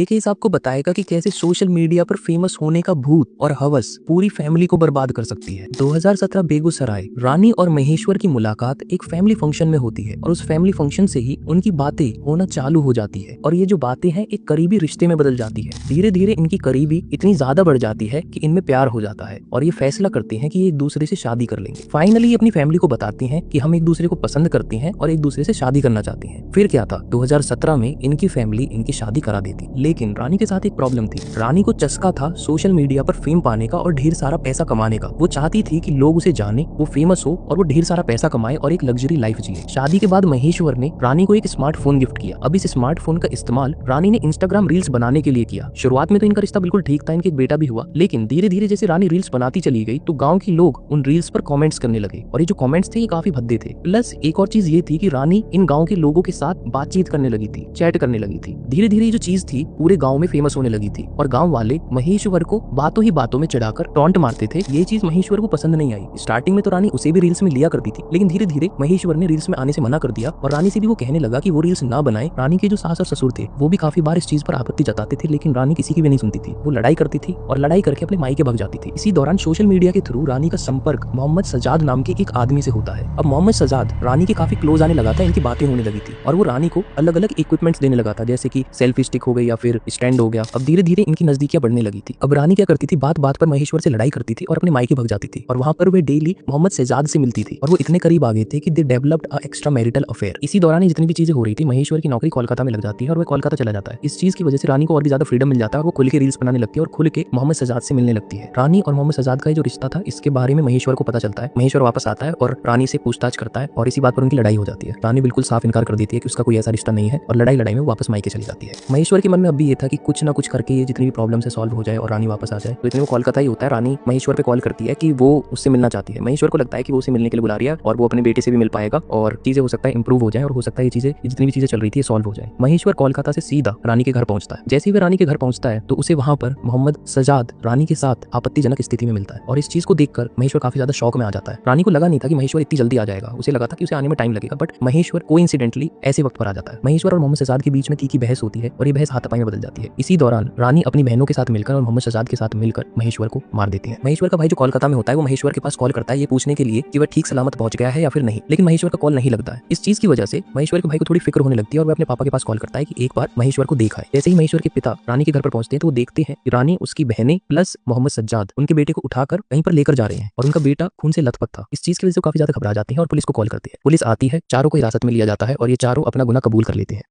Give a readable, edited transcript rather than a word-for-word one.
ये केस आपको बताएगा कि कैसे सोशल मीडिया पर फेमस होने का भूत और हवस पूरी फैमिली को बर्बाद कर सकती है। 2017 बेगूसराय, रानी और महेश्वर की मुलाकात एक फैमिली फंक्शन में होती है और उस फैमिली फंक्शन से ही उनकी बातें होना चालू हो जाती है और ये जो बातें हैं एक करीबी रिश्ते में बदल जाती है। धीरे धीरे इनकी करीबी इतनी ज्यादा बढ़ जाती है कि इनमें प्यार हो जाता है और ये फैसला करते हैं कि ये एक दूसरे से शादी कर लेंगे। फाइनली अपनी फैमिली को बताती हैं कि हम एक दूसरे को पसंद करती हैं और एक दूसरे से शादी करना चाहती हैं। फिर क्या था, 2017 में इनकी फैमिली इनकी शादी करा देती, लेकिन रानी के साथ एक प्रॉब्लम थी। रानी को चस्का था सोशल मीडिया पर फेम पाने का और ढेर सारा पैसा कमाने का। वो चाहती थी कि लोग उसे जाने, वो फेमस हो और वो ढेर सारा पैसा कमाए और एक लग्जरी लाइफ जिए। शादी के बाद महेश्वर ने रानी को एक स्मार्टफोन गिफ्ट किया। अब इस स्मार्टफोन का इस्तेमाल रानी ने इंस्टाग्राम रील्स बनाने के लिए किया। शुरुआत में तो इनका रिश्ता बिल्कुल ठीक था, इनके एक बेटा भी हुआ, लेकिन धीरे धीरे जैसे रानी रील्स बनाती चली गई तो गाँव के लोग उन रील्स पर कॉमेंट्स करने लगे और ये जो कॉमेंट्स थे ये काफी भद्दे थे। प्लस एक और चीज ये थी कि रानी इन गाँव के लोगों के साथ बातचीत करने लगी थी, चैट करने लगी थी। धीरे धीरे ये जो चीज थी पूरे गाँव में फेमस होने लगी थी और गांव वाले महेश्वर को बातों ही बातों में चढ़ाकर टॉन्ट मारते थे। ये चीज महेश्वर को पसंद नहीं आई। स्टार्टिंग में तो रानी उसे भी रील्स में लिया करती थी, लेकिन धीरे धीरे महेश्वर ने रील्स में आने से मना कर दिया और रानी से भी वो कहने लगा कि वो रील्स ना बनाए। रानी के जो सास और ससुर थे वो भी काफी बार इस चीज पर आपत्ति जताते थे, लेकिन रानी किसी की भी नहीं सुनती थी। वो लड़ाई करती थी और लड़ाई करके अपने मायके भाग जाती थी। इसी दौरान सोशल मीडिया के थ्रू रानी का संपर्क मोहम्मद सजाद नाम के एक आदमी से होता है। अब मोहम्मद सजाद रानी के काफी क्लोज आने लगा था, इनकी बातें होने लगी थी और वो रानी को अलग अलग इक्विपमेंट्स देने लगा था, जैसे कि सेल्फी स्टिक हो गई या फिर स्टैंड हो गया। अब धीरे धीरे इनकी नजदीकियां बढ़ने लगी थी। अब रानी क्या करती थी, बात बात पर महेश्वर से लड़ाई करती थी और अपने मायके भाग जाती थी और वहां पर वे डेली मोहम्मद शहजाद से मिलती थी और वो इतने करीब आ गए थे कि they developed a extra marital affair. इसी दौरान जितनी भी चीजें हो रही थी, महेश्वर की नौकरी कोलकाता में लग जाती है और वह कोलकाता चला जाता है। इस चीज की वजह से रानी को और भी ज्यादा फ्रीडम मिल जाता है और वो खुल के रील्स बनाने लगती है और खुल के मोहम्मद शहजाद से मिलने लगती है। रानी और मोहम्मद शहजाद का जो रिश्ता था इसके बारे में महेश्वर को पता चलता है। महेश्वर वापस आता है और रानी से पूछताछ करता है और इसी बात पर उनकी लड़ाई हो जाती है। रानी बिल्कुल साफ इनकार कर देती है कि उसका कोई ऐसा रिश्ता नहीं है और लड़ाई लड़ाई में वापस मायके चली जाती है। महेश्वर के मन में अब भी ये था कि कुछ ना कुछ करके ये जितनी भी प्रॉब्लम है सॉल्व हो जाए और रानी वापस आ जाए। तो इतने वो कोलकाता ही होता है। रानी महेश्वर पे कॉल करती है कि वो उससे मिलना चाहती है। महेश्वर को लगता है कि वो उसे मिलने के लिए बुला रही है और वो अपने बेटे से भी मिल पाएगा और चीजें हो सकता है इंप्रूव हो जाए और हो सकता है ये चीजें जितनी भी चीजें चल रही थी सॉल्व हो जाए। महेश्वर कोलकाता से सीधा रानी के घर पहुंचता है। जैसे ही वह रानी के घर पहुंचता है तो उसे वहां पर मोहम्मद सजाद रानी के साथ आपत्तिजनक स्थिति में मिलता है और इस चीज को देखकर महेश्वर काफी ज्यादा शौक में आ जाता है। रानी को लगा नहीं था कि महेश्वर इतनी जल्दी आ जाएगा, उसे लगा था कि उसे आने में टाइम लगेगा, बट महेश्वर कोइंसिडेंटली ऐसे वक्त पर आ जाता है। महेश्वर और मोहम्मद सजाद के बीच में तीखी बहस होती है और ये बहस हाथापाई में बदल जाती है। इसी दौरान रानी अपनी बहनों के साथ मिलकर और मोहम्मद सजाद के साथ मिलकर महेश्वर को मार देती है। महेश्वर का भाई जो कोलकाता में होता है वो महेश्वर के पास कॉल करता है ये पूछने के लिए कि वह ठीक सलामत पहुंच गया है या फिर नहीं, लेकिन महेश्वर का कॉल नहीं लगता है। इस चीज की वजह से महेश्वर के भाई को थोड़ी फिक्र होने लगती है और वह अपने पापा के पास कॉल करता है कि एक बार महेश्वर को देखा है। जैसे ही महेश्वर के पिता रानी के घर पर पहुंचते हैं तो वो देखते हैं कि रानी, उसकी बहनें प्लस मोहम्मद सज्जाद उनके बेटे को उठाकर कहीं पर लेकर जा रहे हैं और उनका बेटा खून से लथपथ था। इस चीज की वजह से काफी ज्यादा घबरा जाती है और पुलिस को कॉल करती है। पुलिस आती है, चारों को हिरासत में लिया जाता है और ये चारों अपना गुनाह कबूल कर लेते हैं।